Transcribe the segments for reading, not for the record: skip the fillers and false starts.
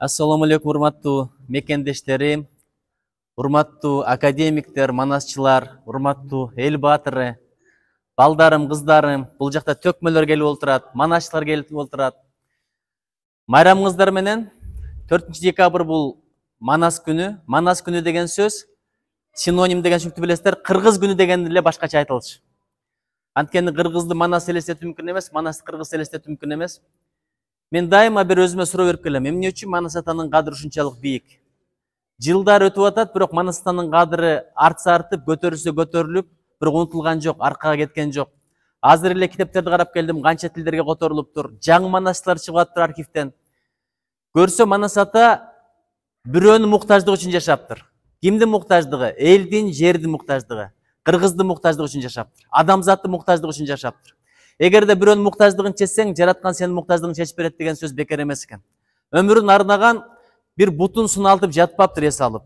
Assalamu alaikum, урматтуу мекендештерим, урматтуу академиктер, манасчылар, урматтуу эл баатыры, балдарым, кыздарым, бул жакта төкмөлөр келип олтурат, манасчылар келип олтурат. Майрамыңыздар менен 4-декабрь бул Манас күнү. Манас күнү деген сөз синоним деген сөздү билесиздер, кыргыз күнү деген эле башкача айтылчу. Анткени кыргызды Манас элестетүү мүмкүн эмес, Манасты кыргыз элестетүү мүмкүн эмес. Мен дайыма бир өзүмө суроо берип келем. Эмне үчүн Манас атанын кадыры ушунчалык бийик? Жылдар өтүп атат, бирок Манас атанын кадыры артса артып, көтөрүлсө көтөрүлүп, бирок унутулган жок, аркага кеткен жок. Азыр эле китептерди карап келдим, канча тилдерге которулуптур. Жаңы манасчылар чыгып атыптыр архивден. Көрсө Манас ата бирөөнүн муктаждыгы үчүн жашаптыр. Кимдин муктаждыгы? Элдин, жердин муктаждыгы. Кыргыздын муктаждыгы үчүн жашаптыр. Адамзаттын муктаждыгы үчүн жашаптыр. Эгерде бирөөнүн муктаждыгын чечсең, жараткан сенин муктаждыгын чечип берет деген сөз бекер эмес экен. Өмүрүн арнаган бир бутун суналтып жатпаптыр, эс алып.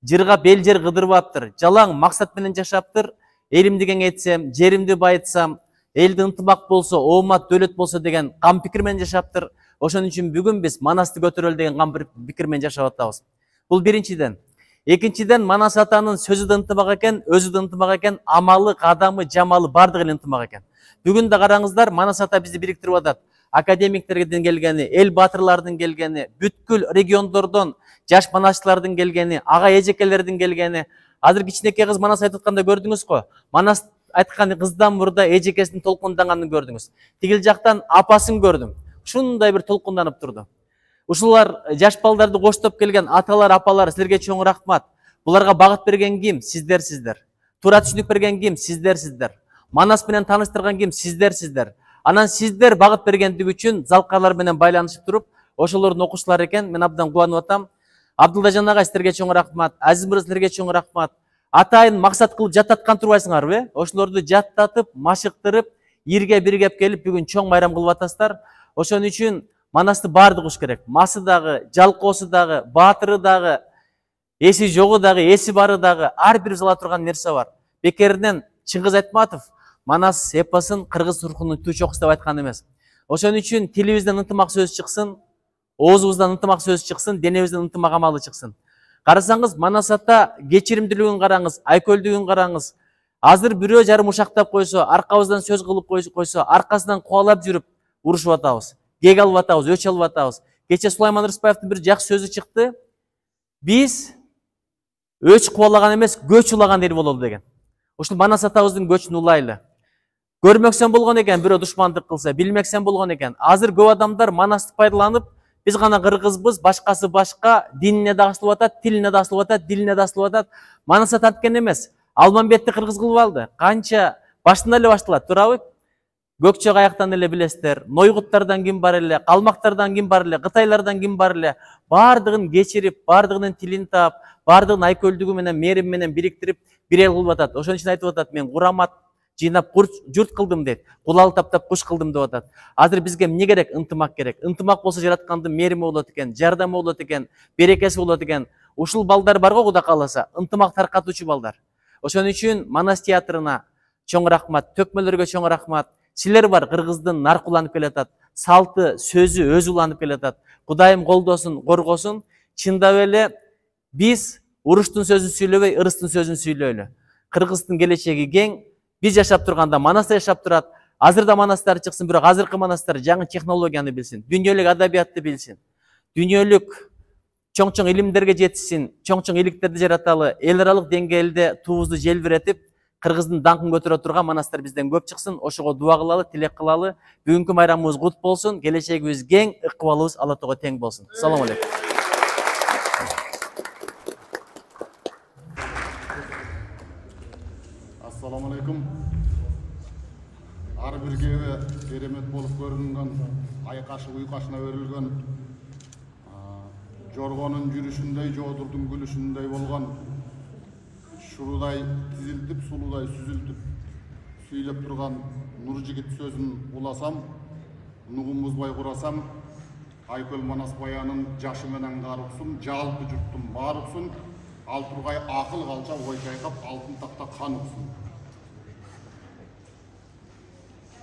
Жыргап эл жер кыдырбаптыр. Жалаң максат менен жашаптыр. Элимди кеңейтсем, жеримди байытсам, элди ынтымак болсо, оомат, дөөлөт болсо деген кам пикир менен жашаптыр. Ошон үчүн бүгүн биз Манасты көтөрөлү деген кам пикир менен жашап атабыз. Бул биринчиден. Экинчиден, Манас атанын сөзү да ынтымак экен, өзү да ынтымак экен, амалы, кадамы, жамалы бардыгы эле ынтымак экен. Бүгүн да караңыздар, Манас ата бизди бириктирип атат. Академиктерден келгени, эл баатырлардын келгени, бүткүл региондордон жаш манасчылардын келгени, ага эжекелердин келгени. Азыр кичинекей кыз Манас айтып атканда көрдүңүз го? Манас айткан кыздан мурда эжекесинин толкунданганын көрдүңүз. Тигил жактан апасын көрдүм. Ушундай бир толкунданып турду. Ушулар жаш балдарды коштоп келген аталар, апалар, силерге чоң рахмат. Буларга багыт берген ким? Сиздер. Туура түшүнүк берген ким? Сиздер. Манас менен тааныштырган ким? Сиздер. Анан сиздер багыт бергендиги үчүн залкарлар менен байланышып туруп, ошолордун окуучулары экен. Мен абдан кубанып атам. Абдылдажан ага силерге чоң рахмат. Азиз мырза силерге чоң рахмат. Атайын максат кылып жаттаткан турбайсыңарбы? Ошолорду жаттатып, машыктырып, ирге биргеп келип бүгүн чоң майрам кылып атасыздар. Ошон үчүн Манасты баардыгы уш керек. Масы дагы, жалкоосу дагы, баатыры дагы, эси жогу дагы, эси бары дагы, ар бир ала турган нерсе бар. Бекеринен Чыңгыз Айтматов Манас эпосын кыргыз рухунун түү чокусу деп айткан эмес. Ошон үчүн тилибизден ынтымак сөз чыксын, оозубуздан ынтымак сөз чыксын, денебизден ынтымак амалы чыксын. Карасаңыз, Манас ата кечиримдүүлүгүн караңыз, айкөлдүгүн караңыз. Азыр бирөө жарым ушактап койсо, аркабыздан сөз кылып койсо, аркасынан кубалап жүрүп урушуп атабыз. Кек алып атабыз, өч алып атабыз. Кече Сулайман Рыспаевдин бир жакшы сөзү чыкты. Биз өч кубалаган эмес, көч улаган эл бололу деген. Ушул Манас атабыздын көчүн улайлы. Көрмөксөн болгон экен, бирөө душмандык кылса, билмексен болгон экен. Азыр көп адамдар Манасты пайдаланып, биз гана кыргызбыз, башкасы башка, динине да асылып атат, тилине да асылып атат, дилине да асылып атат. Манас ата анткен эмес. Алмамбетти кыргыз кылып алды. Канча баштан эле башталат, туурабы? Көкчө каяктан эле билесиздер, Нойгуттардан ким бар эле, Калмактардан ким бар эле, Кытайлардан ким бар эле, бардыгын кечирип, бардыгынын тилин таап, бардыгын айкөлдүгү менен, мээрим менен бириктирип, бир эл кылып атат. Ошон үчүн айтып атат, мен курамат жыйнап журт кылдым дейт. Кулал таптап куш кылдым деп атат. Азыр бизге эмне керек? Ынтымак керек. Ынтымак болсо жараткандын мээрими болот экен, жардамы болот экен, берекеси болот экен. Ушул балдар бар го, Кудай кааласа, ынтымак таркатуучу балдар. Ошон үчүн Манас театрына чоң рахмат, төкмөлөргө чоң рахмат. Силер бар, кыргыздын наркы уланып келатат, салты, сөзү өзү уланып келатат. Кудайым колдосун, коргосун. Чындап эле биз уруштун сөзүн сүйлөбөй, ырыстын сөзүн сүйлөйлү. Кыргыздын келечеги кең. Биз жашап турганда Манас жашап турат. Азыр да Манастар чыксын, бирок азыркы Манастар жаңы технологияны билсин, дүйнөлүк адабиятты билсин, дүйнөлүк чоң илимдерге жетишсин, чоң иликтерди жараталы, эл аралык деңгээлде туубузду желбиретип, кыргыздын даңкын көтөрө турган Манастар бизден көп чыксын. Ошого дуа кылалы, тилек кылалы. Бүгүнкү майрамыбыз кут болсун, келечегибиз кең, ыкыбалыбыз Алла Таала тең болсун. Салам алейкум. Assalamu alaikum. Ар бирге керемет болуп көрүнгөн, айкашы уйкашына өрүлгөн, жоргонун жүрүшүндөй, жоодурдун күлүшүндөй болгон, шурудай тизилтип, сулудай сүзүлтүп сүйлөп турган Нур жигит сөзүн уласам, нугумбузбай курасам, Айкөл Манас баянын жашы менен карыксын, жалпы журттун баары уксун, ал тургай акыл калча ой чайкап, алтын такта кан уксун.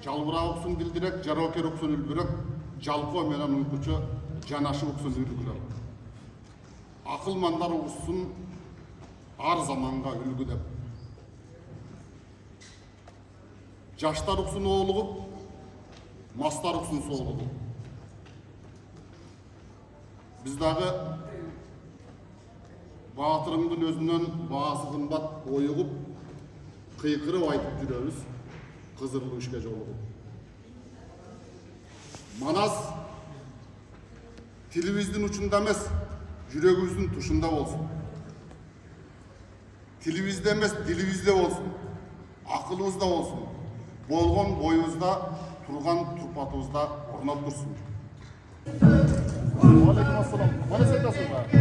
Жалбыра уксун дилдирек, жарокер уксун үлбүрөк, жалко менен уйкучу жанашы уксун үргүлөк. akılmanlar uçsun ar zamanga ülgü dep. Jaştar uçsun oğluğup, mastar uçsun soğluğup. Biz dağı Batırımdın özünden bağısı kımbat oyuğup, kıykırıp aytıp жүрөбүz, kızırlı işke joluğup. Manas tilibizдің uçunda emes, yüreğimizдің tuşunda olsun. Tilibizde emes, dilibizde olsun. Akılımızda olsun. Bolgon boyumuzda, turgan turpatımızda ornat dursun. Aleyküm assalam. Bana sen nasılsın?